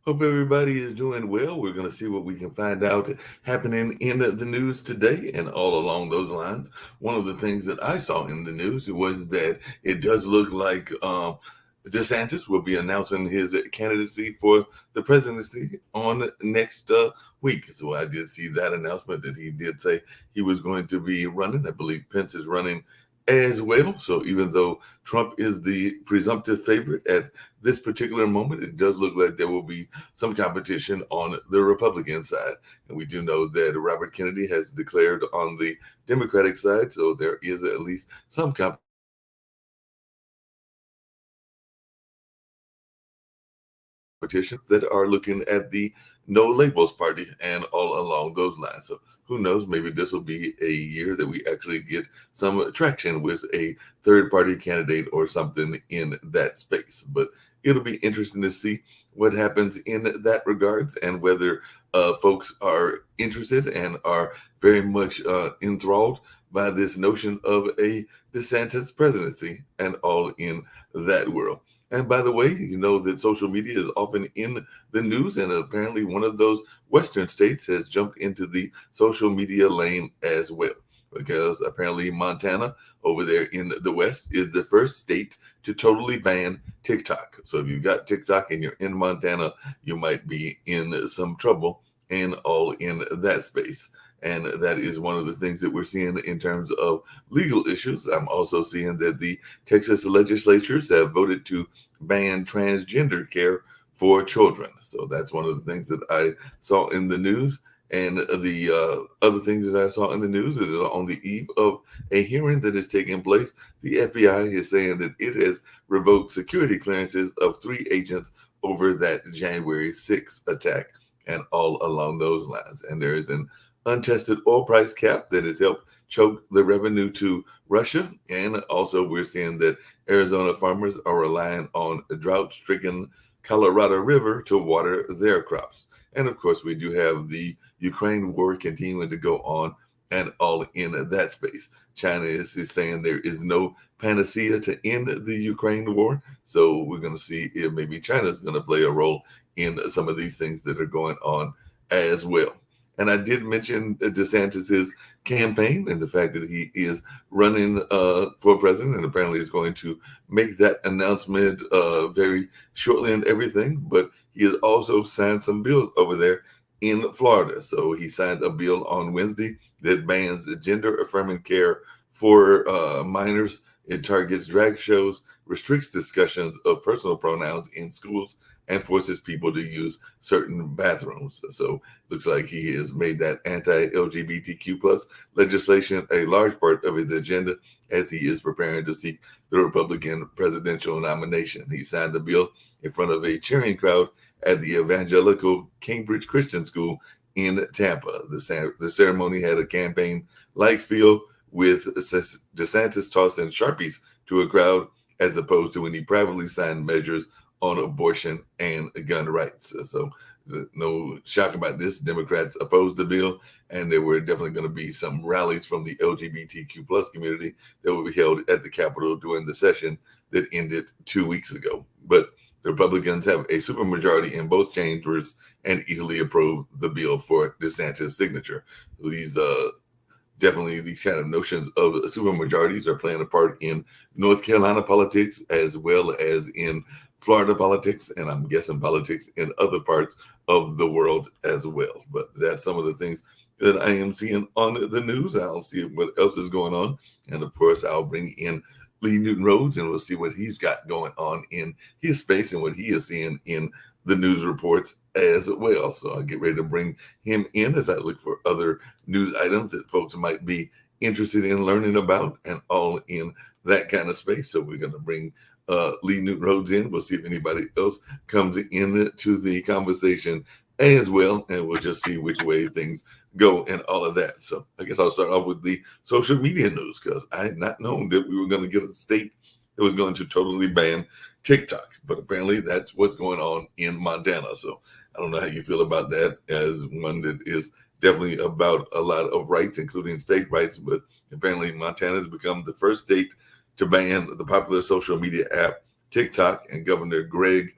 Hope everybody is doing well. We're going to see what we can find out happening in the news today and all along those lines. One of the things that I saw in the news was that it does look like DeSantis will be announcing his candidacy for the presidency on next week. So I did see that announcement that he did say he was going to be running. I believe Pence is running as well. So even though Trump is the presumptive favorite at this particular moment, it does look like there will be some competition on the Republican side. And we do know that Robert Kennedy has declared on the Democratic side, so there is at least some competition that are looking at the No Labels Party and all along those lines. So who knows, maybe this will be a year that we actually get some traction with a third party candidate or something in that space. But it'll be interesting to see what happens in that regards and whether folks are interested and are very much enthralled by this notion of a DeSantis presidency and all in that world. And by the way, you know that social media is often in the news, and apparently one of those Western states has jumped into the social media lane as well, because apparently Montana over there in the West is the first state to totally ban TikTok. So if you've got TikTok and you're in Montana, you might be in some trouble and all in that space. And that is one of the things that we're seeing in terms of legal issues. I'm also seeing that the Texas legislatures have voted to ban transgender care for children. So that's one of the things that I saw in the news. And the other thing that I saw in the news is that on the eve of a hearing that is taking place, the FBI is saying that it has revoked security clearances of 3 agents over that January 6th attack and all along those lines. And there is an untested oil price cap that has helped choke the revenue to Russia. And also we're seeing that Arizona farmers are relying on a drought-stricken Colorado River to water their crops. And of course, we do have the Ukraine war continuing to go on and all in that space. China is saying there is no panacea to end the Ukraine war. So we're going to see if maybe China is going to play a role in some of these things that are going on as well. And I did mention DeSantis's campaign and the fact that he is running for president and apparently is going to make that announcement very shortly and everything. But he has also signed some bills over there in Florida. So he signed a bill on Wednesday that bans gender affirming care for minors. It targets drag shows, restricts discussions of personal pronouns in schools, and forces people to use certain bathrooms. So looks like he has made that anti-LGBTQ plus legislation a large part of his agenda as he is preparing to seek the Republican presidential nomination. He signed the bill in front of a cheering crowd at the Evangelical Cambridge Christian School in Tampa. The ceremony had a campaign-like feel with DeSantis tossing Sharpies to a crowd as opposed to when he privately signed measures on abortion and gun rights. So no shock about this. Democrats opposed the bill, and there were definitely going to be some rallies from the LGBTQ plus community that will be held at the Capitol during the session that ended 2 weeks ago. But the Republicans have a supermajority in both chambers and easily approved the bill for DeSantis' signature. These definitely these kind of notions of supermajorities are playing a part in North Carolina politics as well as in Florida politics, and I'm guessing politics in other parts of the world as well. But that's some of the things that I am seeing on the news. I'll see what else is going on. And of course, I'll bring in Lee Newton Rhodes and we'll see what he's got going on in his space and what he is seeing in the news reports as well. So I'll get ready to bring him in as I look for other news items that folks might be interested in learning about and all in that kind of space. So we're going to bring Lee Newton Rhodes in. We'll see if anybody else comes in to the conversation as well, and we'll just see which way things go and all of that. So I guess I'll start off with the social media news, because I had not known that we were going to get a state that was going to totally ban TikTok, but apparently that's what's going on in Montana. So I don't know how you feel about that, as one that is definitely about a lot of rights, including state rights. But apparently Montana has become the first state to ban the popular social media app TikTok, and Governor Greg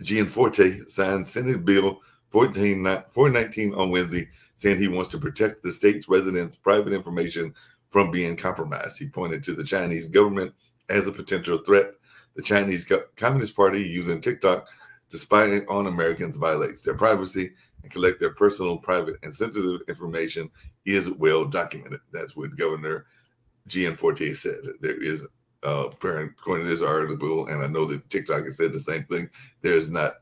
Gianforte signed Senate Bill 419 on Wednesday, saying he wants to protect the state's residents' private information from being compromised. He pointed to the Chinese government as a potential threat. The Chinese Communist Party using TikTok to spy on Americans violates their privacy and collect their personal, private, and sensitive information is well documented. That's what Governor Gianforte said. There is, according to this article, and I know that TikTok has said the same thing, there's not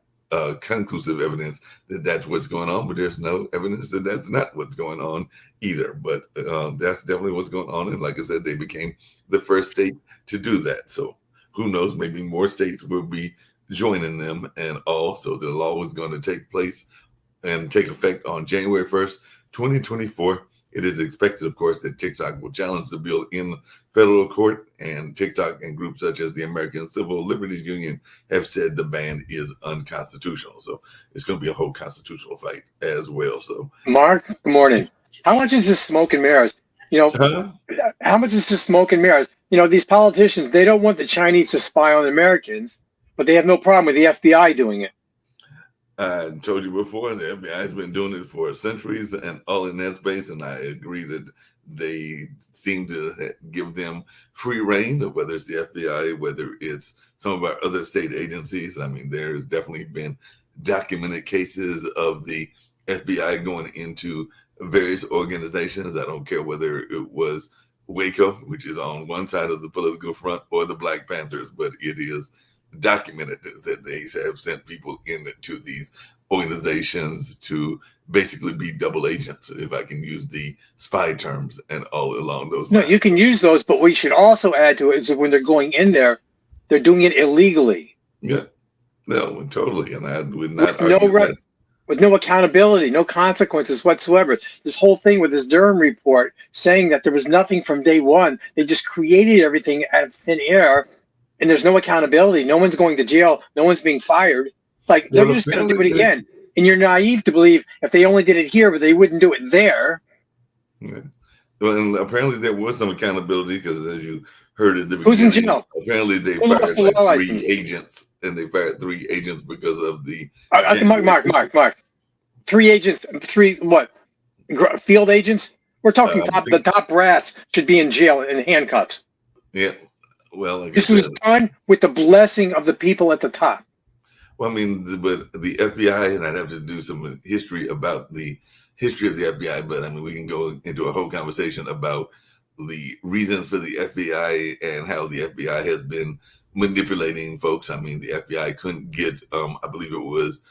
conclusive evidence that that's what's going on, but there's no evidence that that's not what's going on either. But that's definitely what's going on. And like I said, they became the first state to do that. So who knows, maybe more states will be joining them, and also the law is going to take place and take effect on January 1st, 2024. It is expected, of course, that TikTok will challenge the bill in federal court, and TikTok and groups such as the American Civil Liberties Union have said the ban is unconstitutional. So it's going to be a whole constitutional fight as well. So, Mark, good morning. How much is this smoke and mirrors? How much is this smoke and mirrors? These politicians, they don't want the Chinese to spy on Americans, but they have no problem with the FBI doing it. I told you before, the FBI has been doing it for centuries and all in that space, and I agree that they seem to give them free reign, whether it's the FBI, whether it's some of our other state agencies. I mean, there's definitely been documented cases of the FBI going into various organizations. I don't care whether it was Waco, which is on one side of the political front, or the Black Panthers, but it is documented that they have sent people into these organizations to basically be double agents, if I can use the spy terms, and all along those lines. No, you can use those, but we should also add to it is that when they're going in there, they're doing it illegally. Yeah, no, totally. And I would not with no accountability, no consequences whatsoever. This whole thing with this Durham report saying that there was nothing from day one, they just created everything out of thin air, and there's no accountability. No one's going to jail. No one's being fired. Like, they're just going to do it again. And you're naive to believe if they only did it here, but they wouldn't do it there. Yeah. Well, and apparently there was some accountability, because as you heard at the beginning, who's in jail? Apparently they fired like 3 agents, and they fired 3 agents because of the Mark. 3 agents, 3 what? Field agents? We're talking the top brass should be in jail in handcuffs. Yeah. Well, like this was done with the blessing of the people at the top. Well, I mean, but the FBI, and I'd have to do some history about the history of the FBI, but I mean, we can go into a whole conversation about the reasons for the FBI and how the FBI has been manipulating folks. I mean, the FBI couldn't get, I believe it was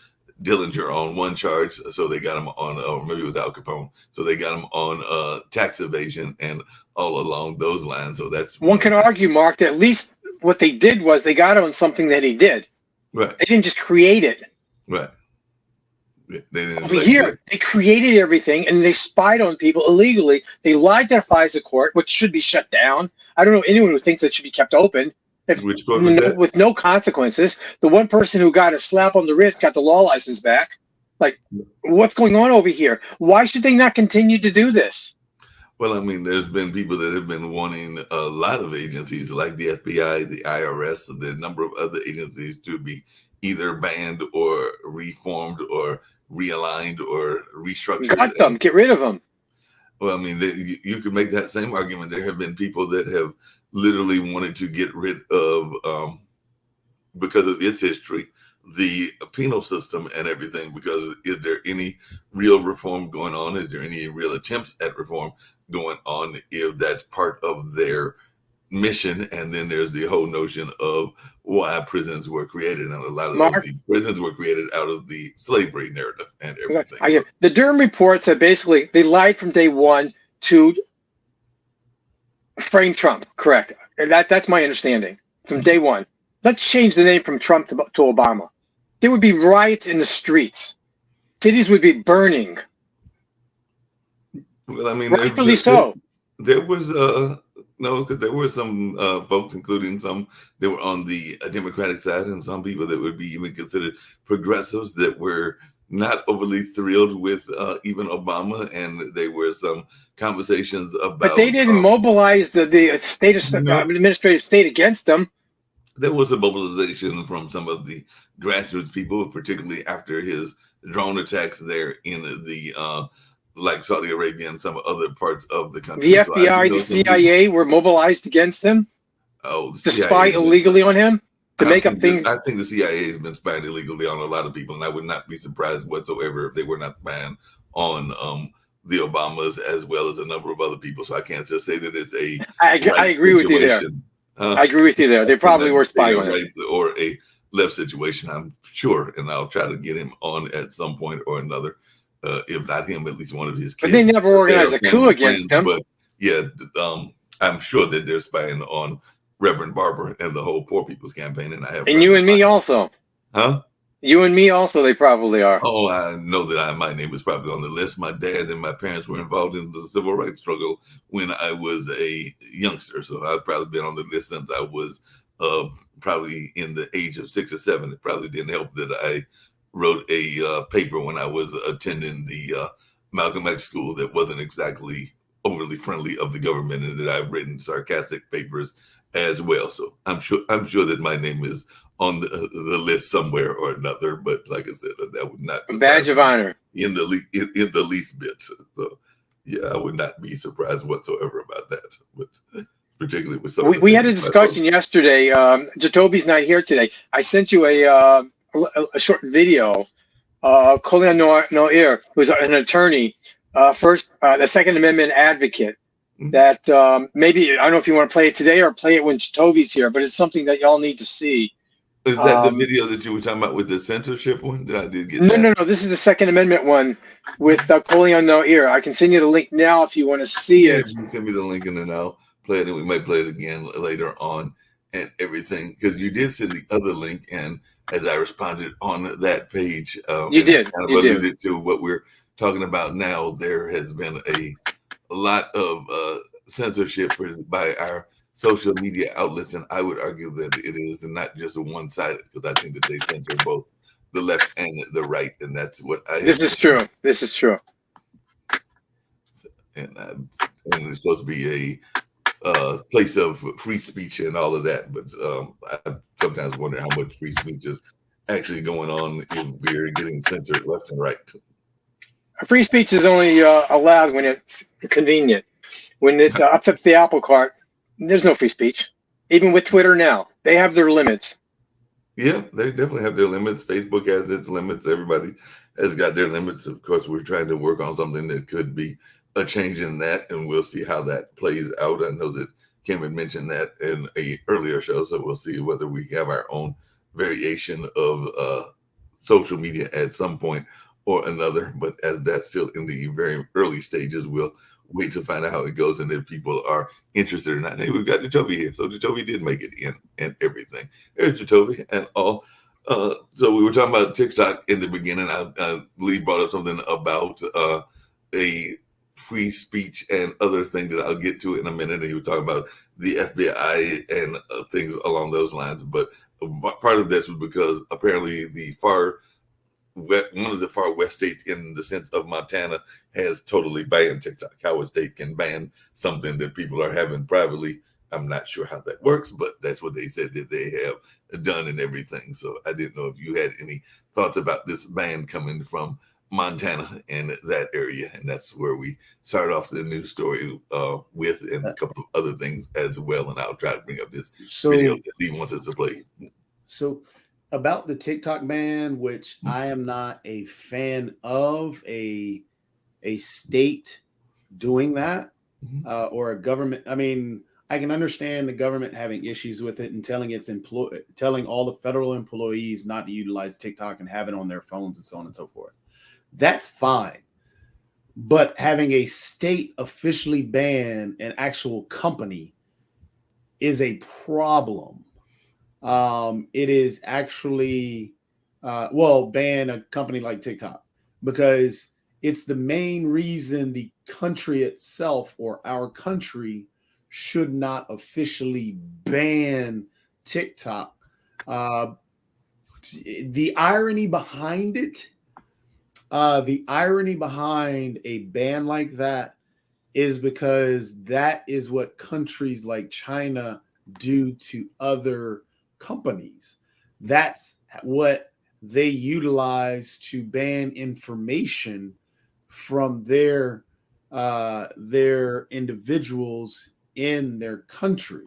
Dillinger on one charge, so they got him on, or maybe it was Al Capone, so they got him on tax evasion and all along those lines. So that's one can argue, Mark, that at least what they did was they got on something that he did. Right. They didn't just create it. Right. They didn't. Over here, they created everything, and they spied on people illegally. They lied to the FISA court, which should be shut down. I don't know anyone who thinks that should be kept open. Which court was that? With no consequences. The one person who got a slap on the wrist got the law license back. Like, what's going on over here? Why should they not continue to do this? Well, I mean, there's been people that have been wanting a lot of agencies like the FBI, the IRS, the number of other agencies to be either banned or reformed or realigned or restructured. Cut them, get rid of them. Well, I mean, you could make that same argument. There have been people that have literally wanted to get rid of, because of its history, the penal system and everything, because is there any real reform going on? Is there any real attempts at reform going on, if that's part of their mission? And then there's the whole notion of why prisons were created, and a lot of the prisons were created out of the slavery narrative and everything. The Durham report said basically they lied from day one to Frame Trump, correct. That's my understanding from day one. Let's change the name from Trump to Obama. There would be riots in the streets. Cities would be burning. Well, I mean, Rightfully so. there was no, because there were some folks, including some that were on the Democratic side, and some people that would be even considered progressives that were not overly thrilled with even Obama, and there were some conversations about. But they didn't mobilize the state of administrative state against them. There was a mobilization from some of the grassroots people, particularly after his drone attacks there in the like Saudi Arabia and some other parts of the country. The FBI, the CIA were mobilized against him to spy illegally on him to make up things. I think the CIA has been spying illegally on a lot of people, and I would not be surprised whatsoever if they were not spying on the Obamas as well as a number of other people. So I can't just say that it's a. I agree with you there. I agree with you there. They probably were spying on him. Or a left situation, I'm sure, and I'll try to get him on at some point or another. If not him, at least one of his kids. But they never organized a coup against him. But yeah, I'm sure that they're spying on Reverend Barber and the whole Poor People's Campaign. And you and me also. Huh? You and me also, they probably are. Oh, I know that my name is probably on the list. My dad and my parents were involved in the civil rights struggle when I was a youngster. So I've probably been on the list since I was probably in the age of 6 or 7. It probably didn't help that I wrote a paper when I was attending the Malcolm X school that wasn't exactly overly friendly of the government, and that I've written sarcastic papers as well. So I'm sure that my name is on the list somewhere or another. But like I said, that would not a badge of honor in the least bit. So yeah, I would not be surprised whatsoever about that. But particularly with some, we had a discussion yesterday. Jacoby's not here today. I sent you a short video. Colin Noir, who's an attorney, the Second Amendment advocate, that maybe, I don't know if you want to play it today or play it when Toby's here, but it's something that y'all need to see. Is that the video that you were talking about with the censorship one? I did get No. This is the Second Amendment one with Colin Noir. I can send you the link now if you want to see it. You send me the link and then I'll play it, and we might play it again later on and everything, because you did send the other link, and as I responded on that page, you did. Kind of alluded to what we're talking about now. There has been a lot of censorship by our social media outlets, and I would argue that it is not just one-sided, because I think that they censor both the left and the right, and that's what I. This is true. And it's supposed to be a place of free speech and all of that, but I sometimes wonder how much free speech is actually going on if we're getting censored left and right. Free speech is only allowed when it's convenient. When it upsets the apple cart, there's no free speech. Even with Twitter now, they have their limits. Yeah, they definitely have their limits. Facebook has its limits. Everybody has got their limits. Of course, we're trying to work on something that could be a change in that, and we'll see how that plays out. I know that Kim had mentioned that in a earlier show, so we'll see whether we have our own variation of social media at some point or another. But as that's still in the very early stages, we'll wait to find out how it goes and if people are interested or not. Hey, we've got Jacoby here. So Jacoby did make it in and everything. There's Jacoby and all. So we were talking about TikTok in the beginning. Lee brought up something about a free speech and other thing that I'll get to in a minute. And he was talking about the FBI and things along those lines. But part of this was because apparently one of the far west states, in the sense of Montana, has totally banned TikTok. How a state can ban something that people are having privately, I'm not sure how that works, but that's what they said that they have done and everything. So I didn't know if you had any thoughts about this ban coming from Montana and that area. And that's where we start off the news story with, and a couple of other things as well. And I'll try to bring up this video that Lee wants us to play. So about the TikTok ban, which I am not a fan of a state doing that, or a government. I mean, I can understand the government having issues with it and telling all the federal employees not to utilize TikTok and have it on their phones and so on and so forth. That's fine. But having a state officially ban an actual company is a problem. It is actually, ban a company like TikTok because it's the main reason the country itself or our country should not officially ban TikTok. The irony behind it, the irony behind a ban like that is because that is what countries like China do to other companies. That's what they utilize to ban information from their individuals in their country.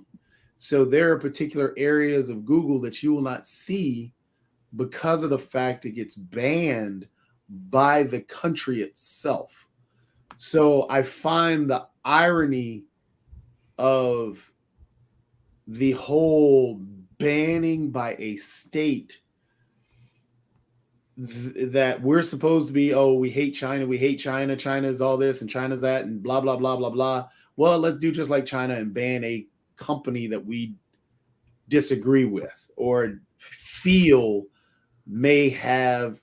So there are particular areas of Google that you will not see because of the fact it gets banned by the country itself. So I find the irony of the whole banning by a state that we're supposed to be, oh, we hate China, China is all this and China's that and blah, blah, blah, blah, blah. Well, let's do just like China and ban a company that we disagree with or feel may have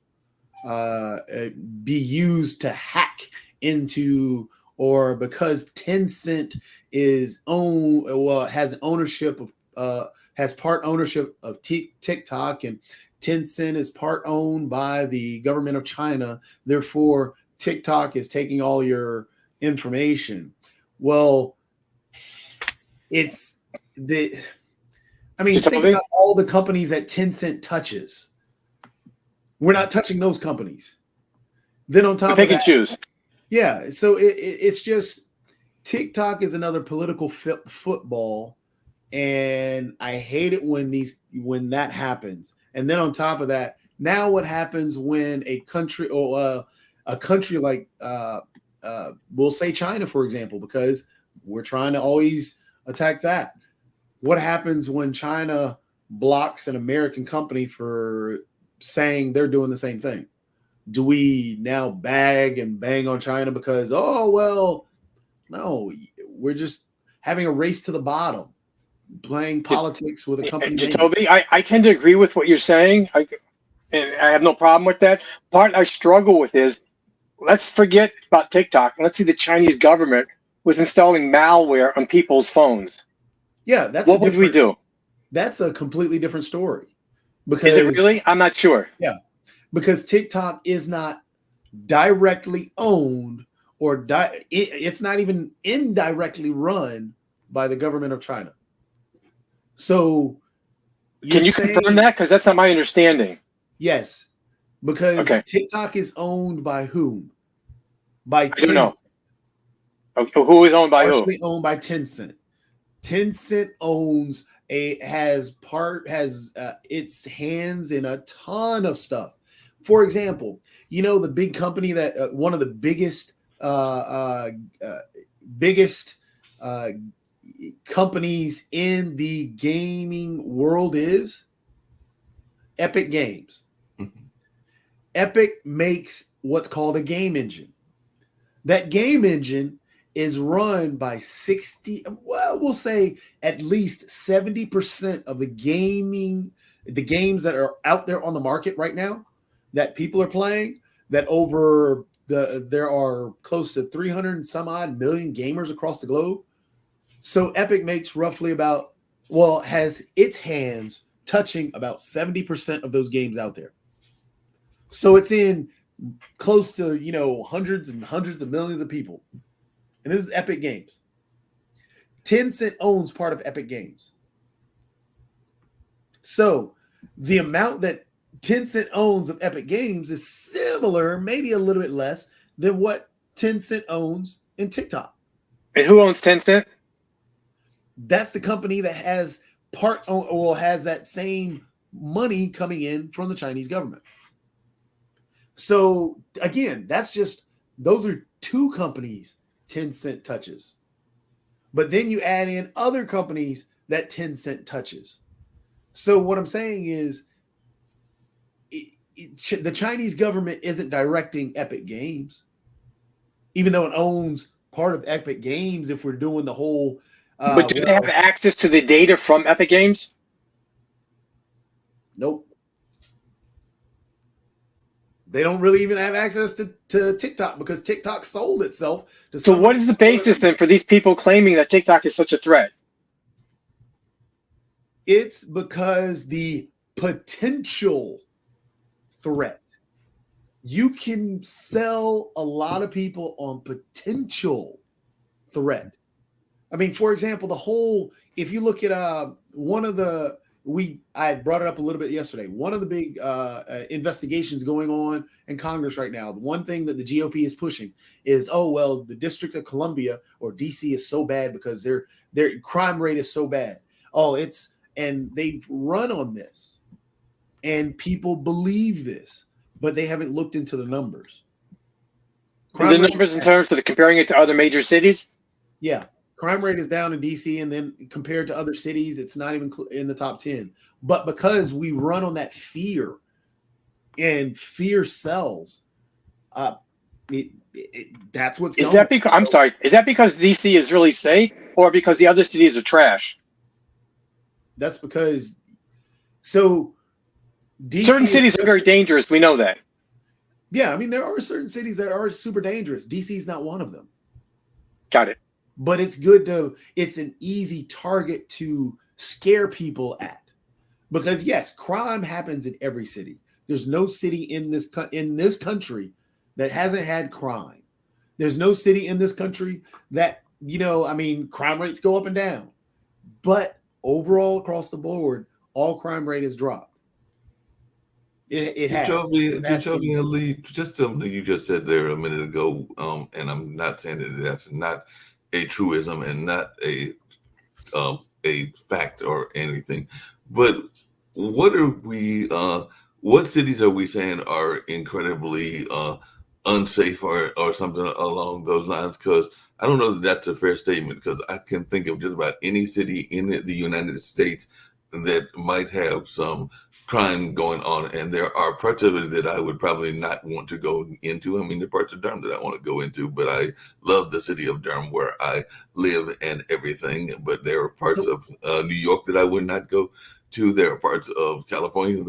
be used to hack into, or because Tencent is has ownership of has part ownership of TikTok, and Tencent is part owned by the government of China. Therefore, TikTok is taking all your information. Well, it's the. I mean, think about all the companies that Tencent touches. We're not touching those companies. Then on top of that, pick and choose. Yeah, so it's just TikTok is another political football, and I hate it when that happens. And then on top of that, now what happens when a country or a country like we'll say China, for example, because we're trying to always attack that. What happens when China blocks an American company for saying they're doing the same thing? Do we now bag and bang on China because, oh, well, no, we're just having a race to the bottom, playing politics with a company. Jacoby, I tend to agree with what you're saying. And I have no problem with that. Part I struggle with is, let's forget about TikTok. Let's see the Chinese government was installing malware on people's phones. Yeah, what would we do? That's a completely different story. Because is it really? I'm not sure. Yeah, because TikTok is not directly owned or it's not even indirectly run by the government of China. So can you confirm that? Because that's not my understanding. Yes, because TikTok is owned by whom? By Tencent. I don't know. Okay, who is owned by who? Owned by Tencent. Tencent owns has its hands in a ton of stuff. For example, you know, the big company that one of the biggest companies in the gaming world is Epic Games. Mm-hmm. Epic makes what's called a game engine. That game engine is run by we'll say at least 70% of the games that are out there on the market right now that people are playing, that there are close to 300 and some odd million gamers across the globe. So Epic makes has its hands touching about 70% of those games out there. So it's in close to, hundreds and hundreds of millions of people. And this is Epic Games. Tencent owns part of Epic Games. So the amount that Tencent owns of Epic Games is similar, maybe a little bit less, than what Tencent owns in TikTok. And who owns Tencent? That's the company that has has that same money coming in from the Chinese government. So again, those are two companies Tencent touches. But then you add in other companies that Tencent touches. So what I'm saying is the Chinese government isn't directing Epic Games. even though it owns part of Epic Games. If we're doing the whole, But do they have access to the data from Epic Games? Nope. They don't really even have access to TikTok because TikTok sold itself to. So what is the basis then for these people claiming that TikTok is such a threat? It's because the potential threat. You can sell a lot of people on potential threat. I mean, for example, if you look at one of the, I brought it up a little bit yesterday. One of the big investigations going on in Congress right now, the one thing that the GOP is pushing is, the District of Columbia or DC is so bad because their crime rate is so bad. And they've run on this, and people believe this, but they haven't looked into the numbers. The numbers in terms of comparing it to other major cities? Yeah. Crime rate is down in DC, and then compared to other cities, it's not even in the top 10. But because we run on that fear, and fear sells, that's what's going on. I'm sorry. Is that because DC is really safe, or because the other cities are trash? That's because DC certain cities are very dangerous. We know that. Yeah, I mean, there are certain cities that are super dangerous. DC is not one of them. Got it. But it's an easy target to scare people at, because yes, crime happens in every city. There's no city in this country that hasn't had crime. There's no city in this country that, crime rates go up and down, but overall across the board, all crime rate has dropped. It has. Just something you just said there a minute ago, and I'm not saying that that's not a truism and not a fact or anything, but what cities are we saying are incredibly unsafe or something along those lines? Because I don't know that that's a fair statement, because I can think of just about any city in the United States that might have some crime going on, and there are parts of it that I would probably not want to go into. I mean, there are parts of Durham that I want to go into, but I love the city of Durham where I live and everything. But there are parts of New York that I would not go to. There are parts of California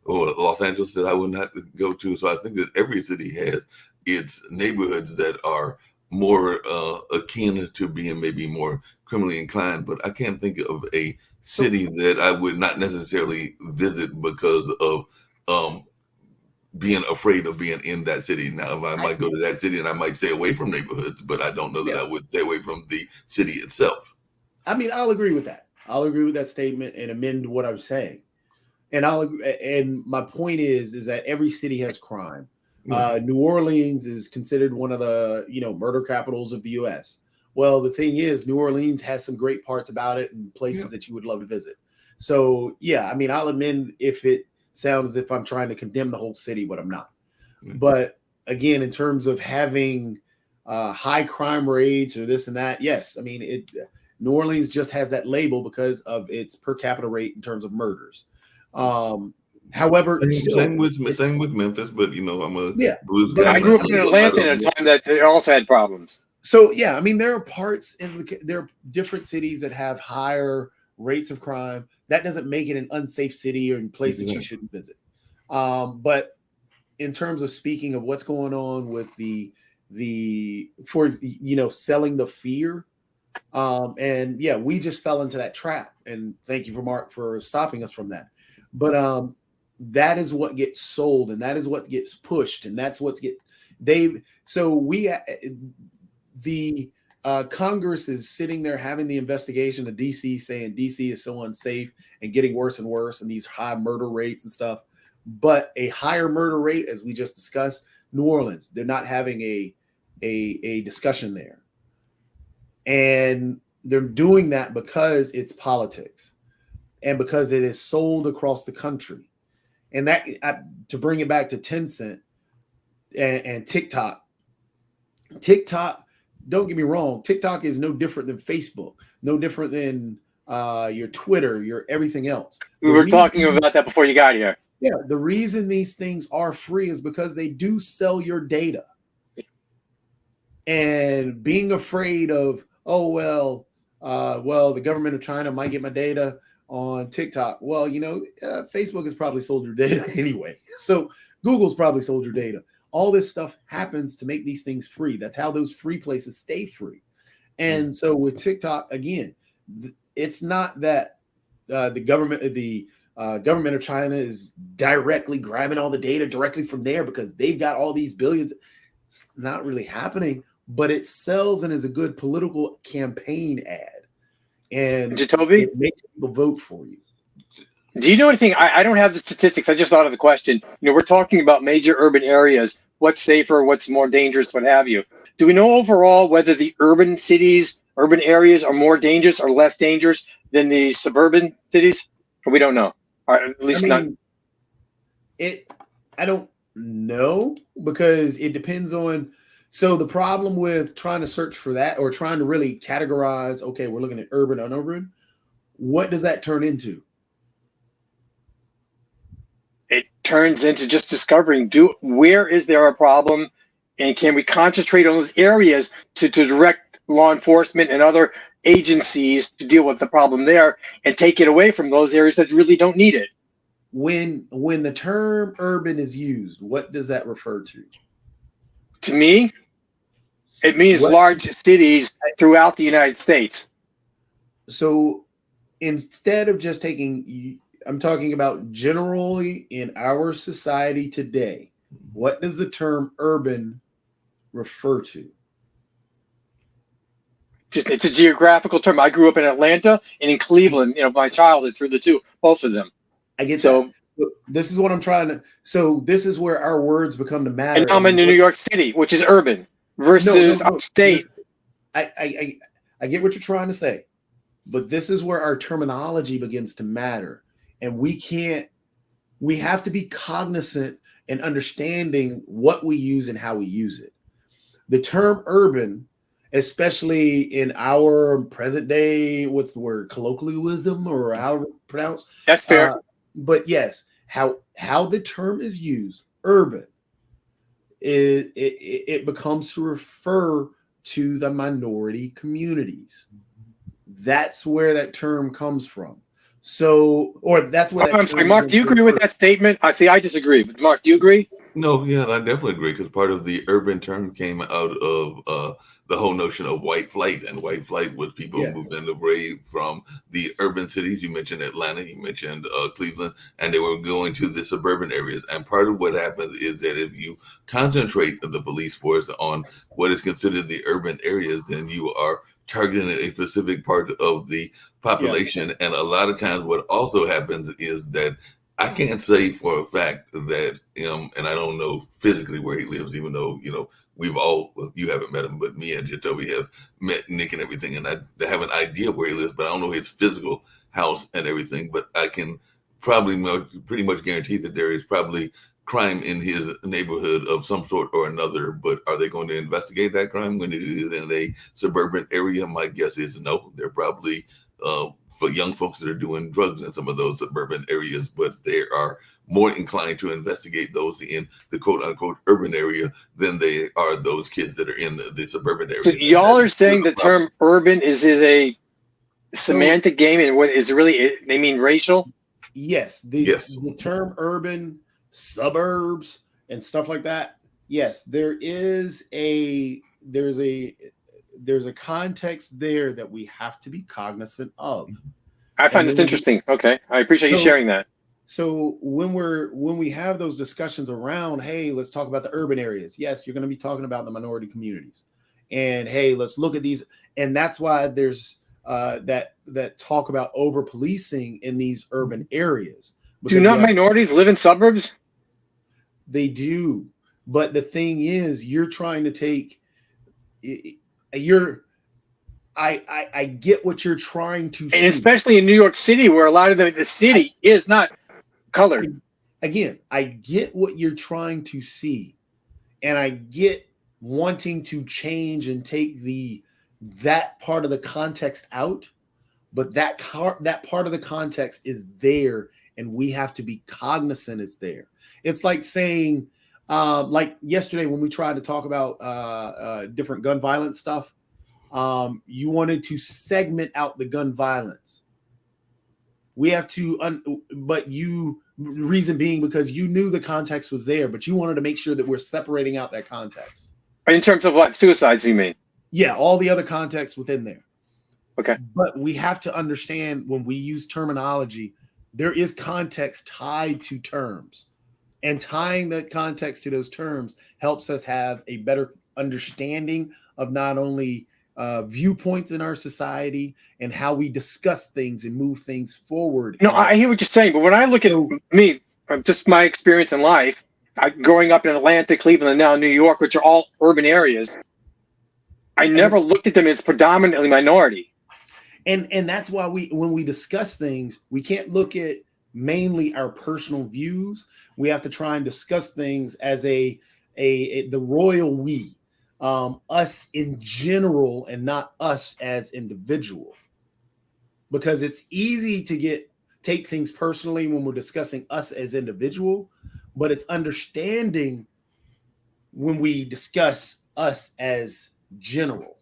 or Los Angeles that I would not go to. So I think that every city has its neighborhoods that are more akin to being maybe more criminally inclined. But I can't think of a city that I would not necessarily visit because of being afraid of being in that city. Now, I might go to that city and I might stay away from neighborhoods, but I don't know that I would stay away from the city itself. I mean, I'll agree with that. I'll agree with that statement and amend what I'm saying. And my point is that every city has crime. New Orleans is considered one of the, murder capitals of the U.S. Well, the thing is, New Orleans has some great parts about it and places that you would love to visit. So, yeah, I mean, I'll admit if it sounds as if I'm trying to condemn the whole city, but I'm not. But again, in terms of having high crime rates or this and that, yes, I mean, New Orleans just has that label because of its per capita rate in terms of murders. However, same with Memphis, but I'm a blues guy. I grew up in Atlanta at a time that they also had problems. So yeah, I mean, there are parts there are different cities that have higher rates of crime. That doesn't make it an unsafe city or a place that you shouldn't visit. But in terms of speaking of what's going on with selling the fear, and yeah, we just fell into that trap. And thank you for Mark for stopping us from that. But that is what gets sold, and that is what gets pushed, and that's what's Congress is sitting there having the investigation of DC, saying DC is so unsafe and getting worse and worse, and these high murder rates and stuff. But a higher murder rate, as we just discussed, New Orleans, they're not having a discussion there, and they're doing that because it's politics and because it is sold across the country. And that, to bring it back to Tencent and TikTok, don't get me wrong, TikTok is no different than Facebook, no different than your Twitter, your everything else. We were talking about that before you got here. Yeah, the reason these things are free is because they do sell your data. and being afraid of, oh, well, the government of China might get my data on TikTok. Well, Facebook has probably sold your data anyway. So Google's probably sold your data. All this stuff happens to make these things free. That's how those free places stay free. And so with TikTok, again, it's not that the government of China is directly grabbing all the data directly from there because they've got all these billions. It's not really happening, but it sells and is a good political campaign ad. And Jacoby, it makes people vote for you. do you know anything? I don't have the statistics. I just thought of the question. We're talking about major urban areas. What's safer? What's more dangerous? What have you? Do we know overall whether the urban cities, urban areas are more dangerous or less dangerous than the suburban cities? Or we don't know. Or at least not. I don't know because it depends on. So the problem with trying to search for that or trying to really categorize, okay, we're looking at urban, unurban. What does that turn into? It turns into just discovering where is there a problem, and can we concentrate on those areas to direct law enforcement and other agencies to deal with the problem there and take it away from those areas that really don't need it. When the term urban is used, what does that refer to? To me, it means large cities throughout the United States. So instead of just I'm talking about generally in our society today, what does the term urban refer to? It's a geographical term. I grew up in Atlanta and in Cleveland, my childhood through the two, both of them. I get so. This is what I'm trying to. So this is where our words become to matter. And I'm in New York City, which is urban, versus upstate. I get what you're trying to say, but this is where our terminology begins to matter, and we have to be cognizant and understanding what we use and how we use it. The term urban, especially in our present day, what's the word, colloquialism or how to pronounce? That's fair. But yes, how the term is used, urban, it becomes to refer to the minority communities. That's where that term comes from. So, or that's where. I'm sorry, Mark. Do you agree with that statement? I disagree. But Mark, do you agree? No, yeah, I definitely agree because part of the urban term came out of the whole notion of white flight, and white flight was people moving away from the urban cities. You mentioned Atlanta, you mentioned Cleveland, and they were going to the suburban areas. And part of what happens is that if you concentrate the police force on what is considered the urban areas, then you are targeting a specific part of the population. And a lot of times what also happens is that I can't say for a fact that and I don't know physically where he lives, even though, you haven't met him, but me and Jacoby have met Nick and everything. And I have an idea of where he lives, but I don't know his physical house and everything. But I can pretty much guarantee that there is probably crime in his neighborhood of some sort or another. But are they going to investigate that crime when it is in a suburban area? My guess is no. They're probably for young folks that are doing drugs in some of those suburban areas, but they are more inclined to investigate those in the quote unquote urban area than they are those kids that are in the suburban area. So y'all are saying the term urban is a semantic game, and what is really, they mean racial? Yes. The term urban, suburbs, and stuff like that. Yes, there's a context there that we have to be cognizant of. I find this interesting. Okay. I appreciate you sharing that. So when we have those discussions around, hey, let's talk about the urban areas. Yes, you're going to be talking about the minority communities. And hey, let's look at these. And that's why there's that talk about over policing in these urban areas. Do not minorities live in suburbs? They do. But the thing is, you're trying to take I get what you're trying to see. And especially in New York City, where a lot of the city is not colored. Again, I get what you're trying to see. And I get wanting to change and take that part of the context out. But that part of the context is there, and we have to be cognizant it's there. It's like saying, like yesterday when we tried to talk about different gun violence stuff, you wanted to segment out the gun violence. We have to, reason being because you knew the context was there, but you wanted to make sure that we're separating out that context. In terms of what? Suicides, you mean? Yeah, all the other context within there. Okay. But we have to understand when we use terminology, there is context tied to terms. And tying that context to those terms helps us have a better understanding of not only viewpoints in our society and how we discuss things and move things forward. No, I hear what you're saying, but when I look at me, just my experience in life, growing up in Atlanta, Cleveland, and now New York, which are all urban areas, I never looked at them as predominantly minority. And that's why when we discuss things, we can't look at mainly our personal views. We have to try and discuss things as the royal we. Us in general and not us as individual, because it's easy to take things personally when we're discussing us as individual, but it's understanding when we discuss us as general.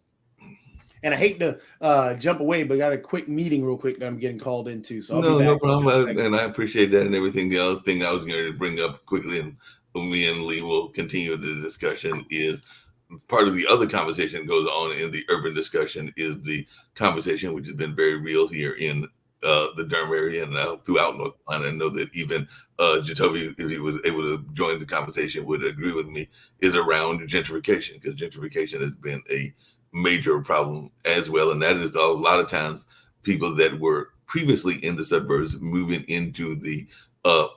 And I hate to jump away, but I got a quick meeting real quick that I'm getting called into. So no problem, and I appreciate that and everything. The other thing I was going to bring up quickly, and me and Lee will continue the discussion, is part of the other conversation that goes on in the urban discussion is the conversation which has been very real here in the Durham area and throughout North Carolina. I know that even Jacoby, if he was able to join the conversation, would agree with me, is around gentrification, because gentrification has been a major problem as well. And that is a lot of times people that were previously in the suburbs moving into the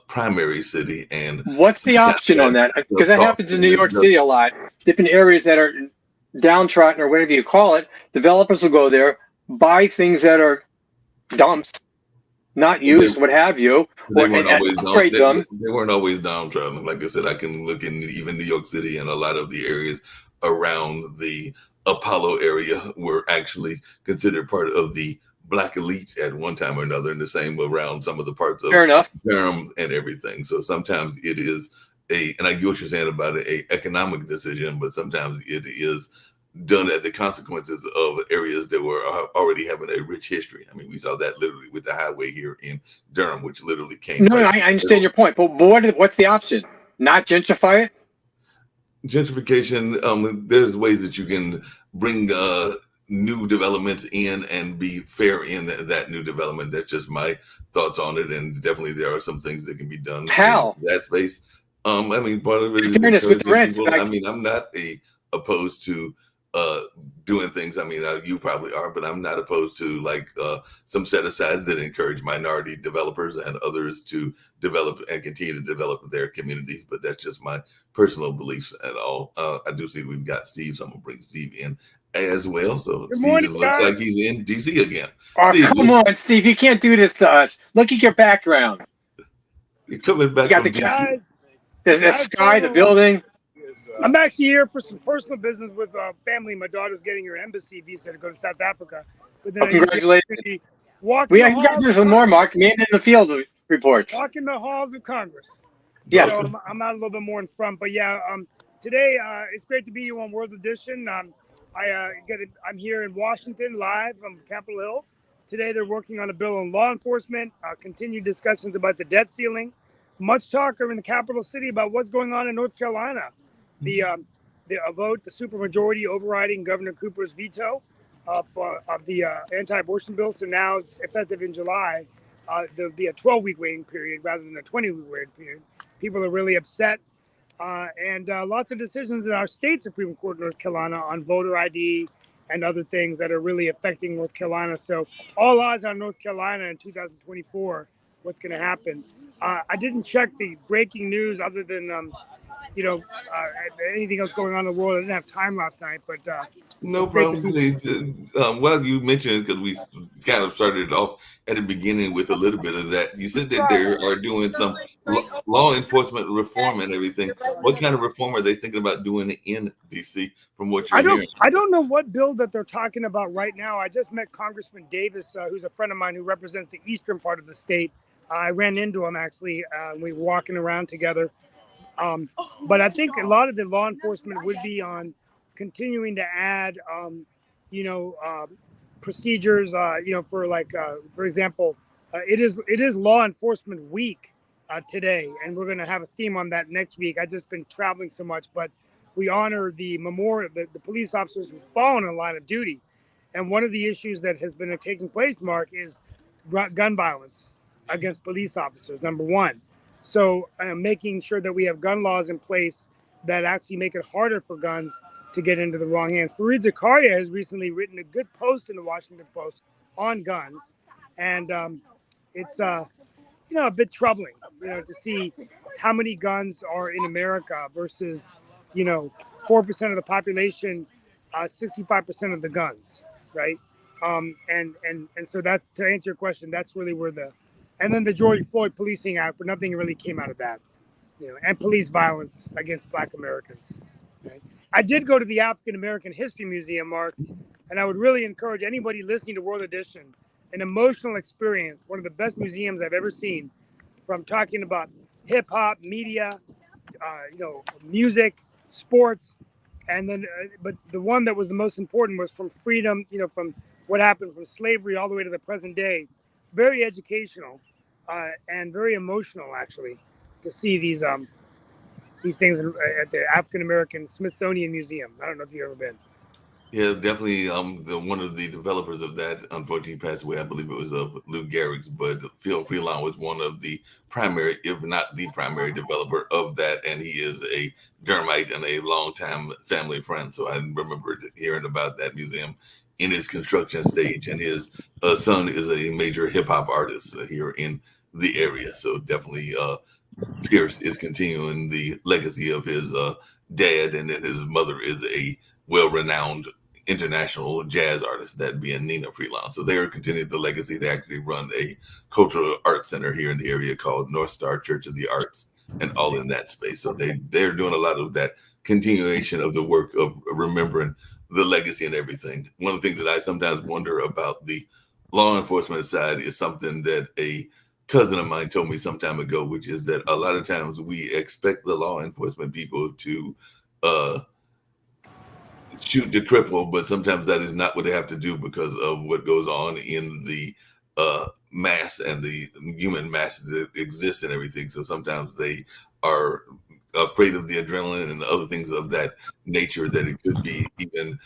primary city. And what's the option on that? Because that happens in New York City a lot. Different areas that are downtrodden or whatever you call it, developers will go there, buy things that are dumps, not used, what have you, upgrade them. They weren't always downtrodden. Like I said, I can look in even New York City and a lot of the areas around the Apollo area were actually considered part of the Black elite at one time or another, and the same around some of the parts of Durham and everything. So sometimes it is and I get what you're saying about a economic decision, but sometimes it is done at the consequences of areas that were already having a rich history. I mean, we saw that literally with the highway here in Durham, which literally came. No, I understand your point, but what's the option? Not gentrify it? Gentrification, there's ways that you can bring new developments in and be fair in that new development. That's just my thoughts on it, and definitely there are some things that can be done. How? In that space. I mean, part of it is fairness with the rent. I mean, I'm not opposed to doing things. I mean, you probably are, but I'm not opposed to like some set asides that encourage minority developers and others to develop and continue to develop their communities. But that's just my personal beliefs at all. I do see we've got Steve, so I'm gonna bring Steve in as well. So Good morning, Steve looks like he's in DC again. Oh, Steve, come on, Steve! You can't do this to us. Look at your background. You're coming back. You got from the DC. Guys, the sky, the building. I'm actually here for some personal business with family. My daughter's getting her embassy visa to go to South Africa. But then Congratulations. You got to do some more, Mark. Man in the field reports. Walking the halls of Congress. Yes. So I'm out a little bit more in front. But yeah, today it's great to be you on World Edition. I'm here in Washington live from Capitol Hill. Today they're working on a bill on law enforcement, continued discussions about the debt ceiling. Much talk in the capital city about what's going on in North Carolina. The vote, the supermajority overriding Governor Cooper's veto of the anti-abortion bill. So now it's effective in July. There'll be a 12-week waiting period rather than a 20-week waiting period. People are really upset. And lots of decisions in our state Supreme Court of North Carolina on voter ID and other things that are really affecting North Carolina. So all eyes on North Carolina in 2024, what's going to happen. I didn't check the breaking news other than, anything else going on in the world. I didn't have time last night, but no problem. Well, you mentioned, because we kind of started it off at the beginning with a little bit of that. You said that they are doing some law enforcement reform and everything. What kind of reform are they thinking about doing in DC? From what you're hearing, I don't know what bill that they're talking about right now. I just met Congressman Davis, who's a friend of mine who represents the eastern part of the state. I ran into him actually. We were walking around together. But I think a lot of the law enforcement would be on continuing to add, procedures. For example, it is Law Enforcement Week today, and we're going to have a theme on that next week. I've just been traveling so much, but we honor the memorial, the police officers who've fallen in the line of duty. And one of the issues that has been taking place, Mark, is gun violence against police officers, number one. So making sure that we have gun laws in place that actually make it harder for guns to get into the wrong hands. Fareed Zakaria has recently written a good post in the Washington Post on guns. And it's, a bit troubling, to see how many guns are in America versus, 4% of the population, 65% of the guns, right? And so that, to answer your question, that's really where and then the George Floyd Policing Act, but nothing really came out of that, and police violence against Black Americans. Right? I did go to the African American History Museum, Mark, and I would really encourage anybody listening to World Edition, an emotional experience, one of the best museums I've ever seen, from talking about hip hop, media, music, sports, and then, but the one that was the most important was from freedom, from what happened from slavery all the way to the present day. Very educational. And very emotional, actually, to see these things at the African American Smithsonian Museum. I don't know if you've ever been. Yeah, definitely. One of the developers of that unfortunately passed away. I believe it was of Lou Gehrig's, but Phil Freelon was one of the primary, if not the primary, developer of that, and he is a Dermite and a longtime family friend. So I remember hearing about that museum in its construction stage, and his son is a major hip hop artist here in the area. So definitely Pierce is continuing the legacy of his dad, and then his mother is a well-renowned international jazz artist, that being Nina Freelon. So they are continuing the legacy. They actually run a cultural arts center here in the area called North Star Church of the Arts, and all in that space. So they're doing a lot of that continuation of the work of remembering the legacy and everything. One of the things that I sometimes wonder about the law enforcement side is something that a cousin of mine told me some time ago, which is that a lot of times we expect the law enforcement people to shoot the cripple, but sometimes that is not what they have to do because of what goes on in the mass and the human mass that exists and everything. So sometimes they are afraid of the adrenaline and other things of that nature, that it could be even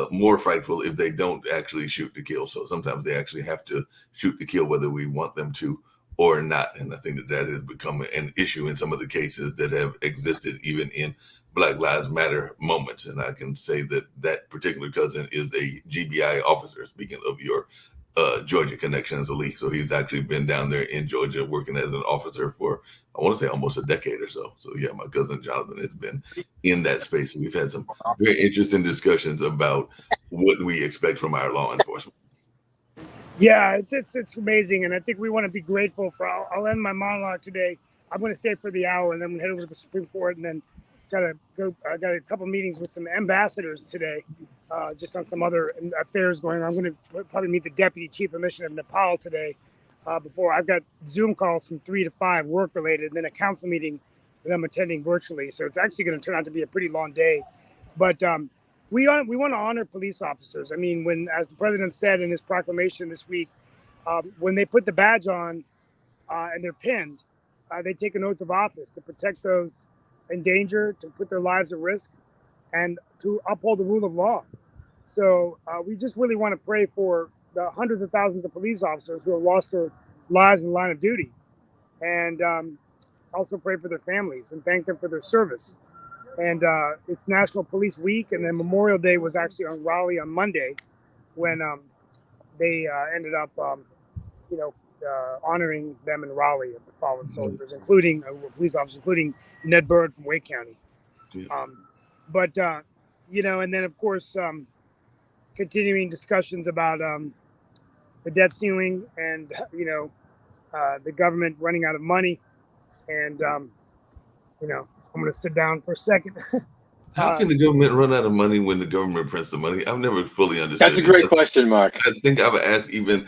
more frightful if they don't actually shoot to kill. So sometimes they actually have to shoot to kill whether we want them to or not. And I think that has become an issue in some of the cases that have existed even in Black Lives Matter moments. And I can say that that particular cousin is a GBI officer, speaking of your Georgia connections, Ali. So he's actually been down there in Georgia working as an officer for, I want to say, almost a decade or so. So yeah, my cousin Jonathan has been in that space. And we've had some very interesting discussions about what we expect from our law enforcement. Yeah, it's amazing. And I think we want to be grateful for, I'll end my monologue today. I'm going to stay for the hour and then head over to the Supreme Court, and then I got a couple meetings with some ambassadors today, just on some other affairs going on. I'm going to probably meet the Deputy Chief of Mission of Nepal today. Before I've got Zoom calls from 3 to 5, work related, and then a council meeting that I'm attending virtually. So it's actually going to turn out to be a pretty long day. But we want to honor police officers. I mean, when, as the president said in his proclamation this week, when they put the badge on and they're pinned, they take an oath of office to protect those in danger, to put their lives at risk, and to uphold the rule of law. So we just really want to pray for the hundreds of thousands of police officers who have lost their lives in the line of duty, and also pray for their families and thank them for their service. And it's National Police Week, and then Memorial Day was actually on Raleigh on Monday, when they ended up, honoring them in Raleigh, of the fallen soldiers, including police officers, including Ned Bird from Wake County. Yeah. And then of course, continuing discussions about the debt ceiling and the government running out of money, and I'm going to sit down for a second. How can the government run out of money when the government prints the money? I've never fully understood. That's a great question, Mark. I think I've asked even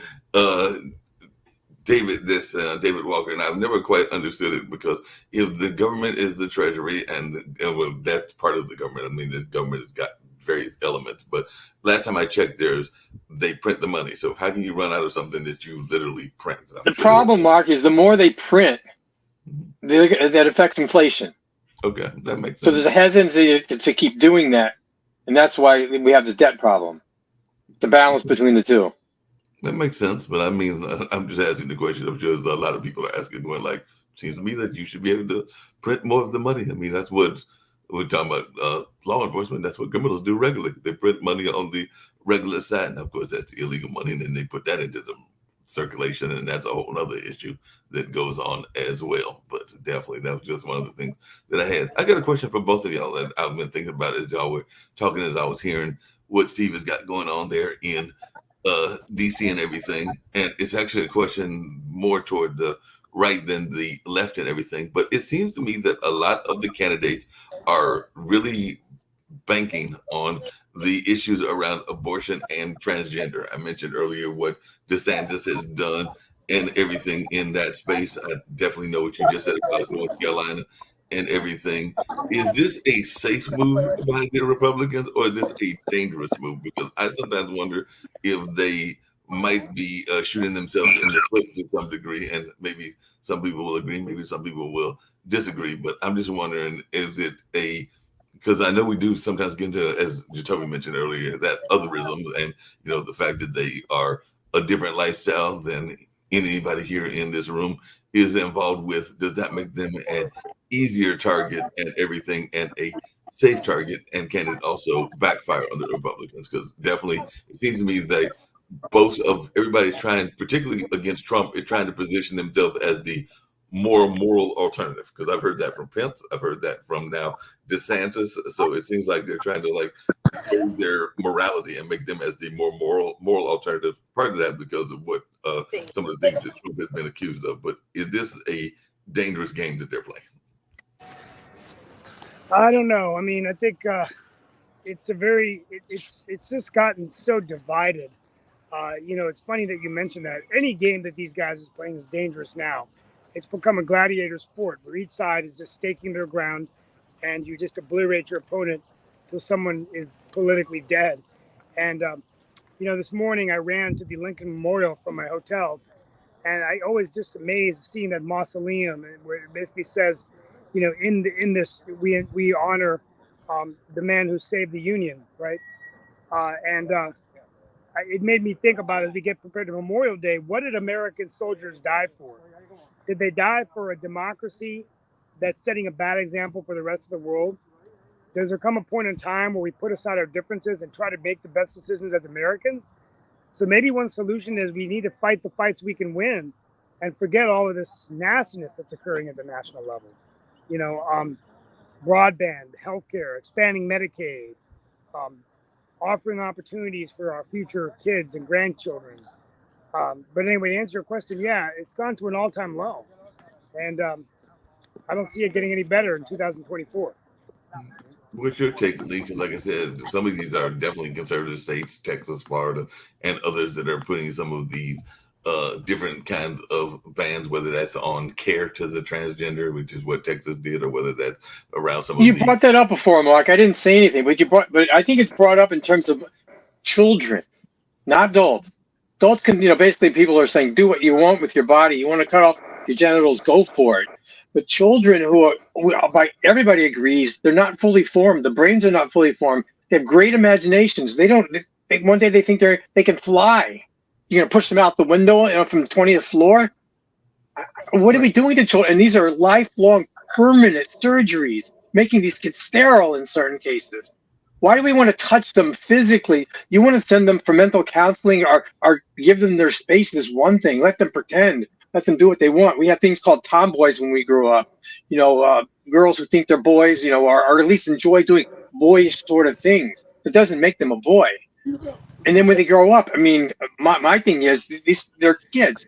David Walker, and I've never quite understood it, because if the government is the treasury, and well, that's part of the government. I mean, the government has got various elements, but last time I checked, they print the money. So how can you run out of something that you literally print? The problem, Mark, is the more they print, that affects inflation. Okay, that makes sense. So there's a hesitancy to keep doing that, and that's why we have this debt problem. The balance between the two. That makes sense, but I mean, I'm just asking the question. I'm sure a lot of people are asking, going like, seems to me that you should be able to print more of the money. I mean, that's what we're talking about. Law enforcement, that's what criminals do regularly. They print money on the regular side. And of course, that's illegal money, and then they put that into the circulation, and that's a whole other issue that goes on as well. But definitely, that was just one of the things that I had. I got a question for both of y'all that I've been thinking about as y'all were talking, as I was hearing what Steve has got going on there in DC and everything. And it's actually a question more toward the right than the left and everything. But it seems to me that a lot of the candidates are really banking on the issues around abortion and transgender. I mentioned earlier what DeSantis has done and everything in that space. I definitely know what you just said about North Carolina and everything. Is this a safe move by the Republicans, or is this a dangerous move? Because I sometimes wonder if they might be shooting themselves in the foot to some degree, and maybe some people will agree, maybe some people will disagree. But I'm just wondering, is it because I know we do sometimes get into, as Jacoby mentioned earlier, that otherism, and the fact that they are a different lifestyle than anybody here in this room is involved with. Does that make them an easier target and everything, and a safe target, and can it also backfire on the Republicans? Because definitely it seems to me that both of everybody's trying, particularly against Trump, is trying to position themselves as the more moral alternative. Because I've heard that from Pence, I've heard that from now DeSantis. So it seems like they're trying to build their morality and make them as the more moral alternative. Part of that because of what some of the things that Trump has been accused of. But is this a dangerous game that they're playing? I don't know. I mean, I think it's just gotten so divided. It's funny that you mentioned that. Any game that these guys is playing is dangerous now. It's become a gladiator sport where each side is just staking their ground, and you just obliterate your opponent till someone is politically dead. And this morning I ran to the Lincoln Memorial from my hotel, and I always just amazed seeing that mausoleum where it basically says, in this we honor the man who saved the Union, right? It made me think about, as we get prepared to Memorial Day, what did American soldiers die for? Did they die for a democracy that's setting a bad example for the rest of the world? Does there come a point in time where we put aside our differences and try to make the best decisions as Americans? So maybe one solution is we need to fight the fights we can win and forget all of this nastiness that's occurring at the national level. Broadband, healthcare, expanding Medicaid, offering opportunities for our future kids and grandchildren. But anyway, to answer your question, yeah, it's gone to an all-time low. And I don't see it getting any better in 2024. What's your take, Lee? Because like I said, some of these are definitely conservative states, Texas, Florida, and others that are putting some of these different kinds of bans, whether that's on care to the transgender, which is what Texas did, or whether that's around some of You brought that up before, Mark. I didn't say anything, but I think it's brought up in terms of children, not adults. Adults can, basically people are saying, do what you want with your body. You want to cut off your genitals, go for it. But children who by everybody agrees, they're not fully formed. The brains are not fully formed. They have great imaginations. One day they think they can fly. You're going to push them out the window from the 20th floor? What are we doing to children? And these are lifelong permanent surgeries, making these kids sterile in certain cases. Why do we want to touch them physically? You want to send them for mental counseling or give them their space is one thing. Let them pretend. Let them do what they want. We have things called tomboys when we grew up. Girls who think they're boys, or at least enjoy doing boyish sort of things. That doesn't make them a boy. And then when they grow up, I mean, my thing is they're kids.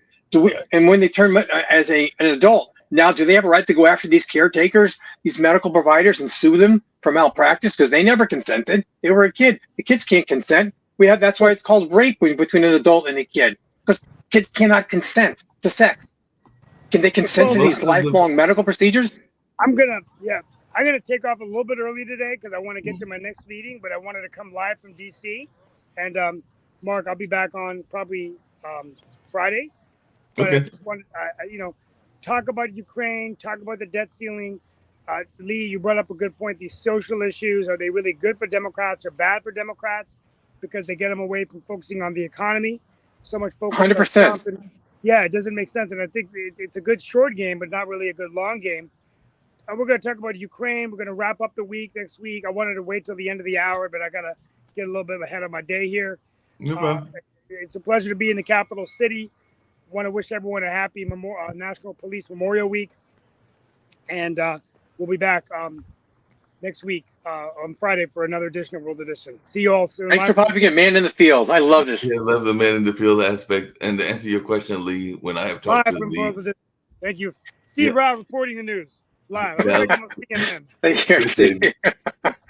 And when they turn as an adult, now do they have a right to go after these caretakers, these medical providers, and sue them for malpractice because they never consented? They were a kid. The kids can't consent. That's why it's called rape between an adult and a kid, because kids cannot consent. to sex? Can they consent to these lifelong medical procedures? I'm gonna take off a little bit early today because I want to get to my next meeting, but I wanted to come live from DC. And Mark, I'll be back on probably Friday. But Okay. I just want talk about Ukraine, talk about the debt ceiling. Lee, you brought up a good point. These social issues, are they really good for Democrats or bad for Democrats? Because they get them away from focusing on the economy. So much focus 100%. on Trump. Yeah, it doesn't make sense. And I think it's a good short game, but not really a good long game. We're going to talk about Ukraine. We're going to wrap up the week next week. I wanted to wait till the end of the hour, but I got to get a little bit ahead of my day here. No problem. It's a pleasure to be in the capital city. Want to wish everyone a happy National Police Memorial Week. And we'll be back next week on Friday for another edition of World Edition. See you all soon. Thanks for popping in, man in the field. I love this. Yeah, I love the man in the field aspect. And to answer your question, Lee, when I have talked Live to from the World Edition. Thank you. Steve Rao reporting the news. Live. I'm going to come on CNN. Thank you, Steve.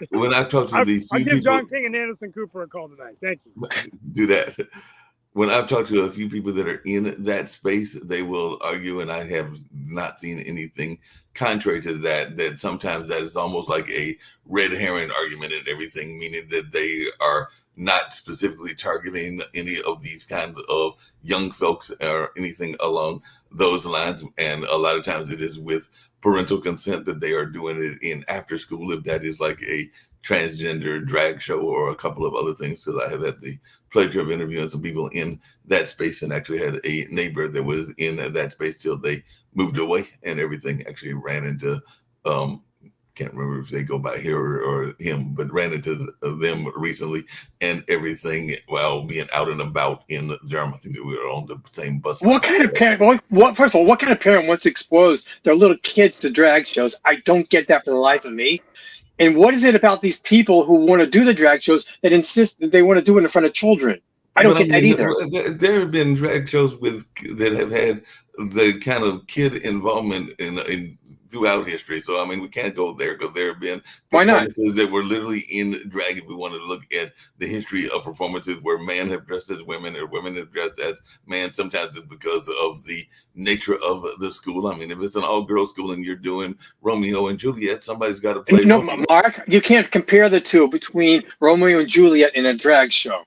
when I've talked to the few I'll give people, John King and Anderson Cooper a call tonight. Thank you. do that. When I've talked to a few people that are in that space, they will argue, and I have not seen anything contrary to that, that sometimes that is almost like a red herring argument and everything, meaning that they are not specifically targeting any of these kinds of young folks or anything along those lines. And a lot of times it is with parental consent that they are doing it in after school, if that is like a transgender drag show or a couple of other things, because I have had the pleasure of interviewing some people in that space and actually had a neighbor that was in that space till they moved away and everything. Actually ran into can't remember if they go by here or him, but ran into them recently and everything while being out and about in Durham. I think that we were on the same bus. What kind of parent? What? First of all, what kind of parent wants to expose their little kids to drag shows? I don't get that for the life of me. And what is it about these people who want to do the drag shows that insist that they want to do it in front of children? I don't get that either. There have been drag shows that have had the kind of kid involvement in throughout history. So I mean, we can't go there because there have been performances that were literally in drag. If we wanted to look at the history of performances where men have dressed as women or women have dressed as men, sometimes it's because of the nature of the school. I mean, if it's an all-girls school and you're doing Romeo and Juliet, somebody's got to play. No, Mark, you can't compare the two between Romeo and Juliet in a drag show.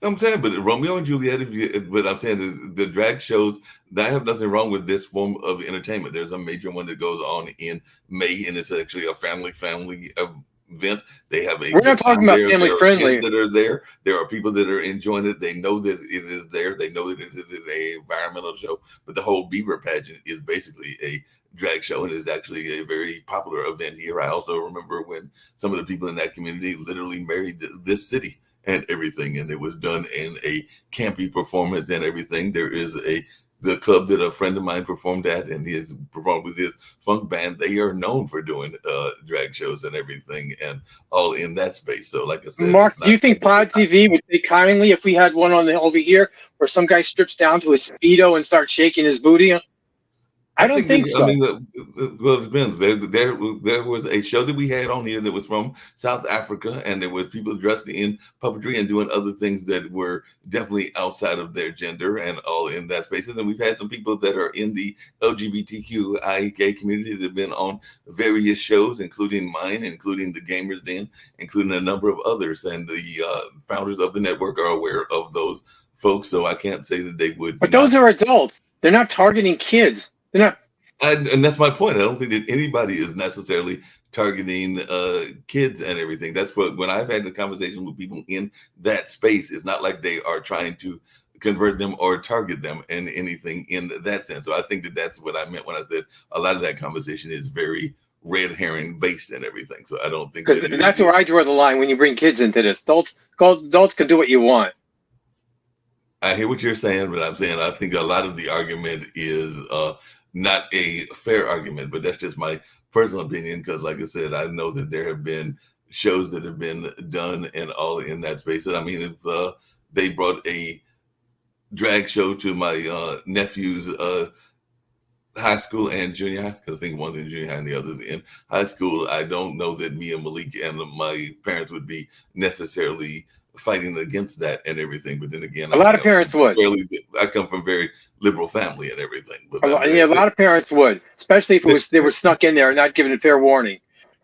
I'm saying, but Romeo and Juliet, but I'm saying the drag shows, I have nothing wrong with this form of entertainment. There's a major one that goes on in May, and it's actually a family event. They have We're not talking about family friendly. That are there. There are people that are enjoying it. They know that it is there. They know that it is an environmental show. But the whole Beaver pageant is basically a drag show, and is actually a very popular event here. I also remember when some of the people in that community literally married this city and everything, and it was done in a campy performance and everything. There is the club that a friend of mine performed at, and he has performed with his funk band. They are known for doing drag shows and everything, and all in that space. So, like I said, Mark, do you think Pod TV would take kindly if we had one on over here where some guy strips down to his Speedo and starts shaking his booty? I don't think so. I mean, well, it depends. There was a show that we had on here that was from South Africa, and there was people dressed in puppetry and doing other things that were definitely outside of their gender and all in that space. And then we've had some people that are in the LGBTQIA community that have been on various shows, including mine, including the Gamers Den, including a number of others. And the founders of the network are aware of those folks, so I can't say that they would. But those are adults. They're not targeting kids. They're not. And that's my point. I don't think that anybody is necessarily targeting kids and everything. That's what, when I've had the conversation with people in that space, it's not like they are trying to convert them or target them in anything in that sense. So I think that that's what I meant when I said a lot of that conversation is very red herring based and everything. So I don't think because that's where I draw the line when you bring kids into this. Adults can do what you want. I hear what you're saying, but I'm saying I think a lot of the argument is not a fair argument, but that's just my personal opinion. Because, like I said, I know that there have been shows that have been done and all in that space. And I mean, if they brought a drag show to my nephew's high school and junior high, because I think one's in junior high and the other's in high school, I don't know that me and Malik and my parents would be necessarily fighting against that and everything. But then again, a lot of parents would. I come from very liberal family and everything. But Yeah, a lot of parents would, especially if they were snuck in there and not given a fair warning,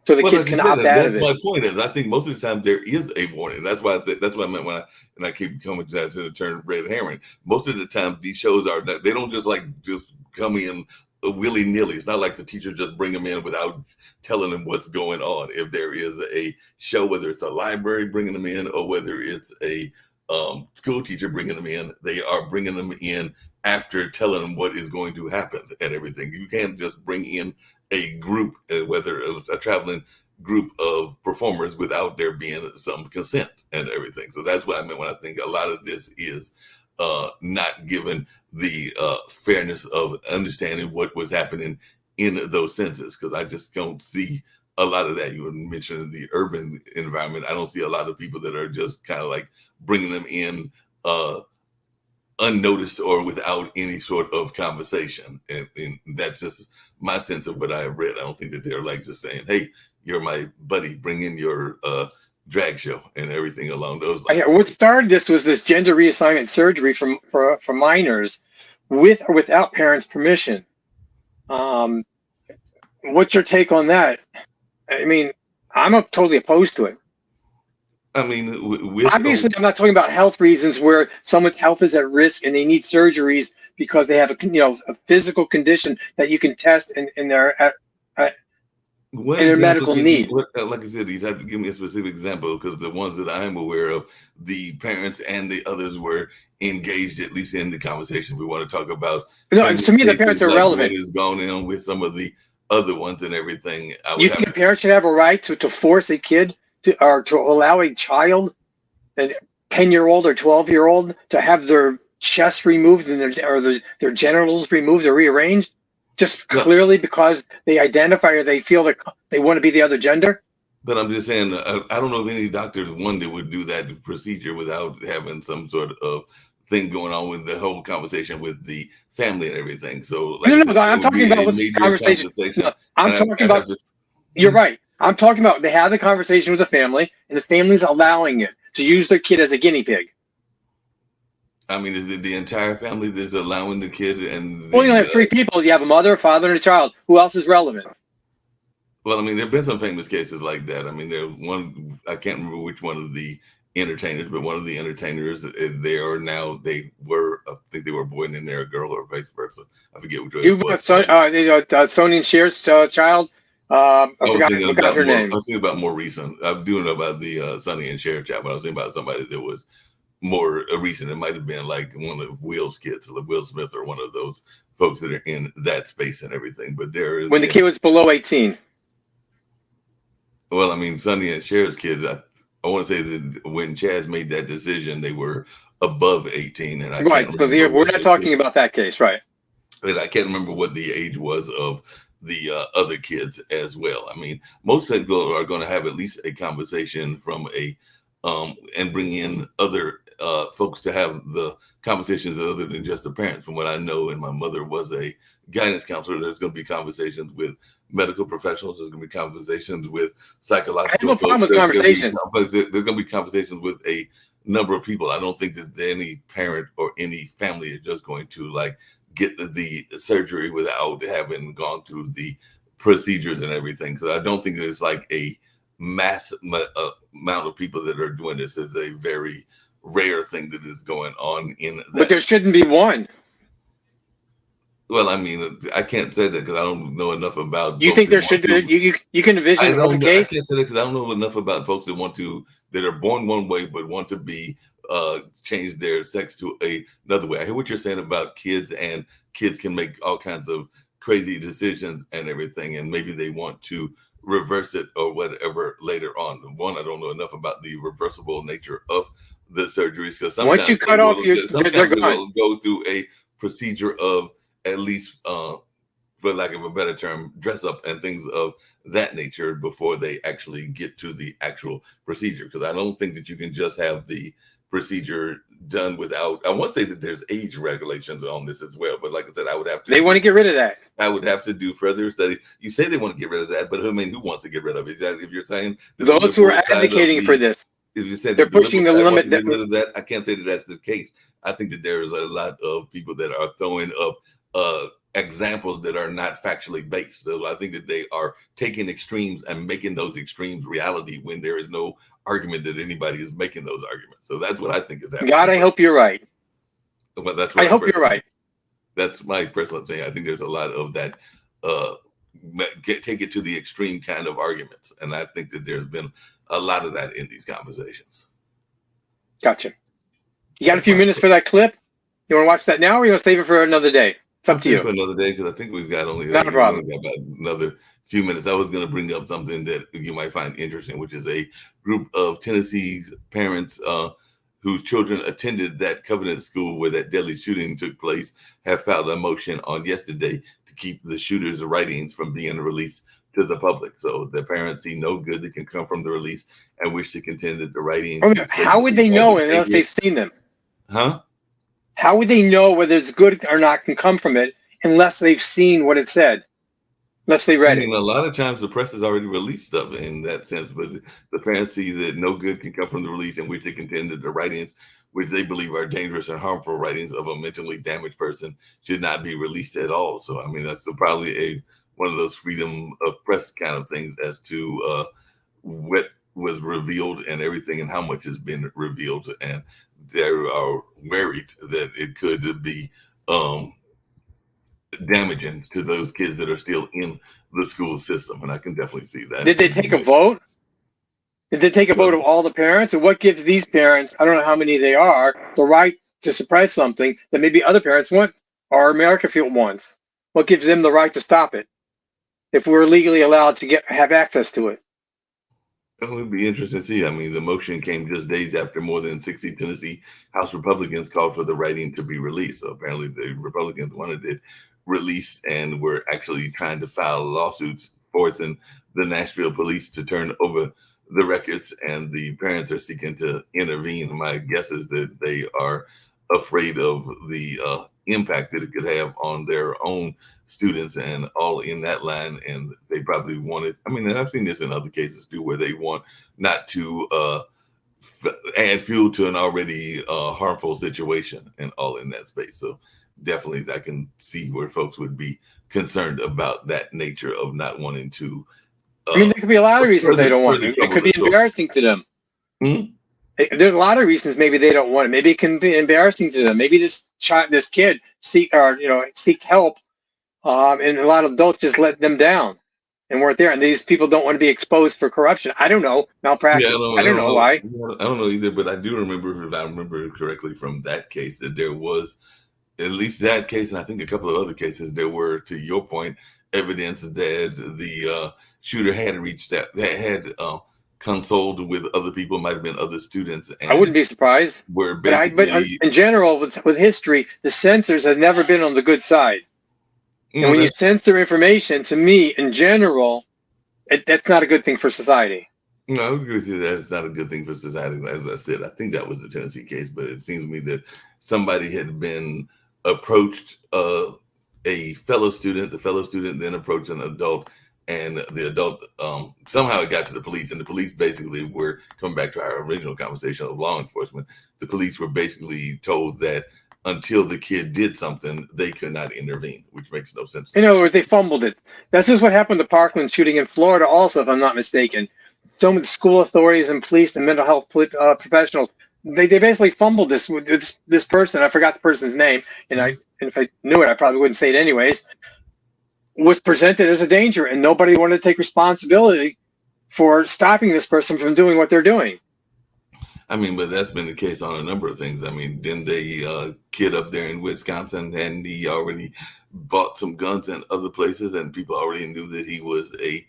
so the kids like can opt out of it. My point is, I think most of the time there is a warning. That's why that's what I meant when I keep coming to the term red herring. Most of the time these shows they don't just come in willy nilly. It's not like the teachers just bring them in without telling them what's going on. If there is a show, whether it's a library bringing them in or whether it's a school teacher bringing them in, they are bringing them in after telling them what is going to happen and everything. You can't just bring in a group, whether a traveling group of performers, without there being some consent and everything. So that's what I meant when I think a lot of this is not given the fairness of understanding what was happening in those senses, because I just don't see a lot of that. You were mentioning the urban environment. I don't see a lot of people that are just kind of like bringing them in unnoticed or without any sort of conversation. And that's just my sense of what I have read. I don't think that they're like just saying, hey, you're my buddy, bring in your drag show and everything along those lines. What started this was this gender reassignment surgery for minors with or without parents' permission. What's your take on that? I mean, I'm totally opposed to it. I mean, obviously, I'm not talking about health reasons where someone's health is at risk and they need surgeries because they have a physical condition that you can test in their medical need. Like I said, you'd have to give me a specific example, because the ones that I'm aware of, the parents and the others were engaged at least in the conversation. We want to talk about. No, to me, the parents are relevant. What has gone in with some of the other ones and everything. You think a parent should have a right to force a kid to allow a child, a 10-year-old or 12-year-old, to have their chest removed and their genitals removed or rearranged, just clearly because they identify or they feel that they want to be the other gender? But I'm just saying, I don't know if any doctors, that would do that procedure without having some sort of thing going on with the whole conversation with the family and everything. So no, I'm talking about what's the conversation. No, I'm talking about. You're right. I'm talking about they have the conversation with the family, and the family's allowing it to use their kid as a guinea pig. I mean, is it the entire family that's allowing the kid? And Well, you only have three people. You have a mother, a father, and a child. Who else is relevant? Well, I mean, there have been some famous cases like that. I mean, there's one, I can't remember which one of the entertainers, but one of the entertainers, they were, I think they were a boy and then they're a girl, or vice versa. I forget which one. You got Sonny and Cher's child. I forgot her name. I was thinking about more recent. I do know about the Sonny and Cher child, but I was thinking about somebody that was more recent. It might have been like one of Will's kids, like Will Smith, or one of those folks that are in that space and everything. But there is, when the kid was below 18. Well, I mean, Sonny and Cher's kids, I want to say that when Chaz made that decision, they were above 18. And we're not talking about that case, right? And I can't remember what the age was of the other kids as well. I mean, most people are going to have at least a conversation from and bring in other folks to have the conversations other than just the parents. From what I know, and my mother was a guidance counselor, there's going to be conversations with medical professionals. There's going to be conversations with psychological. I have no problem with conversations. There's going to be conversations with a number of people. I don't think that any parent or any family is just going to get the surgery without having gone through the procedures and everything. So I don't think there's a mass amount of people that are doing this. It's a very rare thing that is going on in that. But there shouldn't be one. Well, I mean, I can't say that because I don't know enough about. You think there should be? You can envision a case? I can't say that because I don't know enough about folks that are born one way but want to be change their sex to another way. I hear what you're saying about kids, and kids can make all kinds of crazy decisions and everything, and maybe they want to reverse it or whatever later on. One, I don't know enough about the reversible nature of the surgeries, because sometimes once you cut off they're gone. Go through a procedure of at least, for lack of a better term, dress up and things of that nature before they actually get to the actual procedure. Because I don't think that you can just have the procedure done without. I want to say that there's age regulations on this as well, but like I said, I would have to. They want to get rid of that. I would have to do further study. You say they want to get rid of that, but I mean, who wants to get rid of it? If you're saying those who are advocating for this, if you said they're pushing the limit, that, I can't say that that's the case. I think that there is a lot of people that are throwing up examples that are not factually based. So I think that they are taking extremes and making those extremes reality when there is no argument that anybody is making those arguments. So that's what I think is happening. God, I hope you're right. Well, that's what I hope you're right. That's my personal thing. I think there's a lot of that. Take it to the extreme kind of arguments, and I think that there's been a lot of that in these conversations. Gotcha. You got a few minutes for that clip? You want to watch that now, or you want to save it for another day? It's up to you. For another day, because I think we've got Not a problem. About another few minutes. I was going to bring up something that you might find interesting, which is a group of Tennessee's parents whose children attended that Covenant school where that deadly shooting took place have filed a motion on yesterday to keep the shooter's writings from being released to the public. So the parents see no good that can come from the release and wish to contend that the writings. How would they know unless they've seen them? Huh? How would they know whether it's good or not can come from it unless they've seen what it said? Unless they read I mean, it. a lot of times the press has already released stuff in that sense, but the parents see that no good can come from the release in which they contend that the writings, which they believe are dangerous and harmful writings of a mentally damaged person, should not be released at all. So, I mean, that's probably one of those freedom of press kind of things as to what was revealed and everything and how much has been revealed. And they are worried that it could be damaging to those kids that are still in the school system. And I can definitely see that. Did they take a vote? Did they take a vote of all the parents? And what gives these parents, I don't know how many they are, the right to suppress something that maybe other parents want or America wants? What gives them the right to stop it if we're legally allowed to have access to it? It would be interesting to see. I mean, the motion came just days after more than 60 Tennessee House Republicans called for the writing to be released. So apparently the Republicans wanted it released and were actually trying to file lawsuits forcing the Nashville police to turn over the records, and the parents are seeking to intervene. My guess is that they are afraid of the impact that it could have on their own students and all in that line. And they probably wanted, I mean, and I've seen this in other cases too, where they want not to add fuel to an already harmful situation and all in that space. So definitely I can see where folks would be concerned about that nature of not wanting to. I mean, there could be a lot of reasons they don't want it. It could be embarrassing to them. There's a lot of reasons maybe they don't want it. Maybe it can be embarrassing to them. Maybe this kid seeked help, and a lot of adults just let them down and weren't there. And these people don't want to be exposed for corruption. I don't know, malpractice. Yeah, I don't know why. I don't know either, but I do remember, if I remember correctly from that case, that there was at least that case, and I think a couple of other cases, there were, to your point, evidence that the shooter had reached out, that had consulted with other people, might have been other students. And I wouldn't be surprised. But in general, with history, the censors have never been on the good side. And when you censor information, to me, in general, that's not a good thing for society. No, I agree with you that it's not a good thing for society. As I said, I think that was the Tennessee case, but it seems to me that somebody had been approached a fellow student, the fellow student then approached an adult, and the adult somehow it got to the police, and the police basically were, coming back to our original conversation of law enforcement, the police were basically told that until the kid did something, they could not intervene, which makes no sense. In other words, they fumbled it. That's just what happened to Parkland shooting in Florida also, if I'm not mistaken. Some of the school authorities and police and mental health professionals, they basically fumbled this with this person. I forgot the person's name, and if I knew it, I probably wouldn't say it anyways. Was presented as a danger, and nobody wanted to take responsibility for stopping this person from doing what they're doing. I mean, but that's been the case on a number of things. I mean, didn't they kid up there in Wisconsin, and he already bought some guns in other places, and people already knew that he was a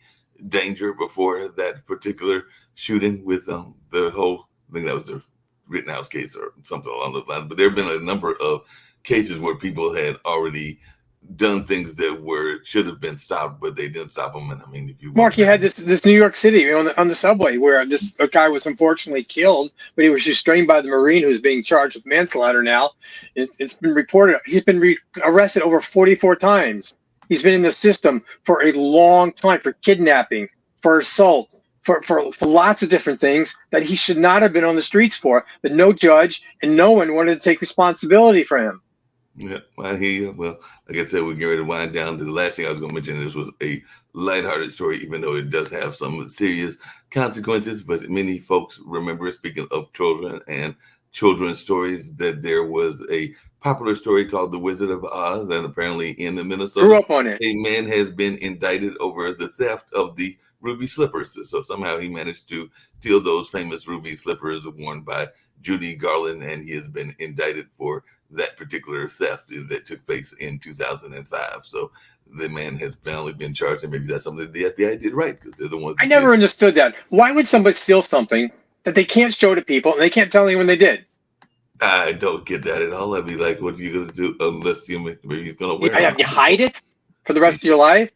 danger before that particular shooting with the whole thing that was the Rittenhouse case or something along those lines. But there have been a number of cases where people had already done things that should have been stopped, but they didn't stop them. And I mean, if you Mark, you had this New York City on the subway where a guy was unfortunately killed, but he was restrained by the Marine who's being charged with manslaughter now. It's been reported he's been arrested over 44 times. He's been in the system for a long time for kidnapping, for assault, for lots of different things that he should not have been on the streets for, but no judge and no one wanted to take responsibility for him. Yeah, I hear you. Well, like I said, we're getting ready to wind down. The last thing I was going to mention, this was a lighthearted story, even though it does have some serious consequences. But many folks remember, speaking of children and children's stories, that there was a popular story called The Wizard of Oz, and apparently in the Minnesota, Grew up on it. a man has been indicted over the theft of the ruby slippers. So somehow he managed to steal those famous ruby slippers worn by Judy Garland, and he has been indicted for that particular theft that took place in 2005. So the man has finally been charged, and maybe that's something that the FBI did right, because they're the ones. I never understood that. Why would somebody steal something that they can't show to people and they can't tell anyone they did? I don't get that at all. I'd be like, what are you going to do unless maybe you're going to wear it? You hide it for the rest of your life?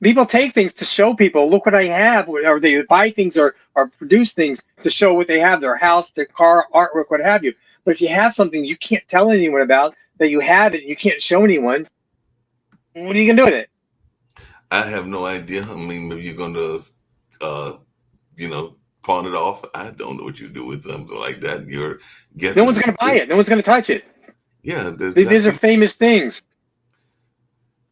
People take things to show people, look what I have, or they buy things or produce things to show what they have, their house, their car, artwork, what have you. But if you have something you can't tell anyone about, that you have it and you can't show anyone, what are you going to do with it? I have no idea. I mean, maybe you're going to, pawn it off. I don't know what you do with something like that. You're guessing. No one's going to buy it. No one's going to touch it. Yeah. These are famous things.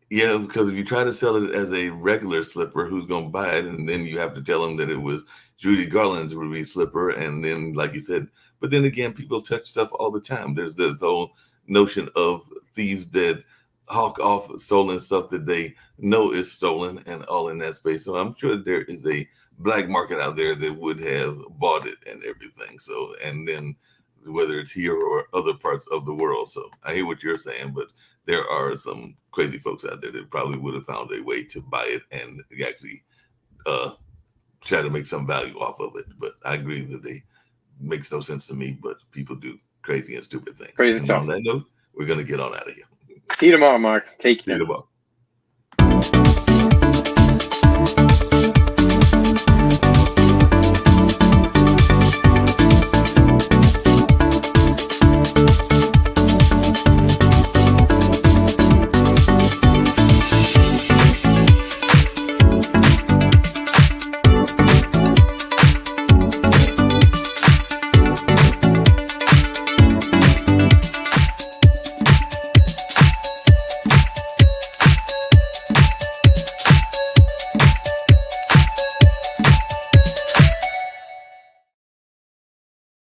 Yeah, because if you try to sell it as a regular slipper, who's going to buy it? And then you have to tell them that it was Judy Garland's ruby slipper. And then, like you said, but then again, people touch stuff all the time. There's this whole notion of thieves that hawk off stolen stuff that they know is stolen and all in that space. So I'm sure there is a black market out there that would have bought it and everything. So, and then whether it's here or other parts of the world. So I hear what you're saying, but there are some crazy folks out there that probably would have found a way to buy it and actually try to make some value off of it. But I agree that they makes no sense to me, but people do crazy and stupid things. Crazy and stuff. On that note, we're going to get on out of here. See you tomorrow, Mark. Take care. See you tomorrow.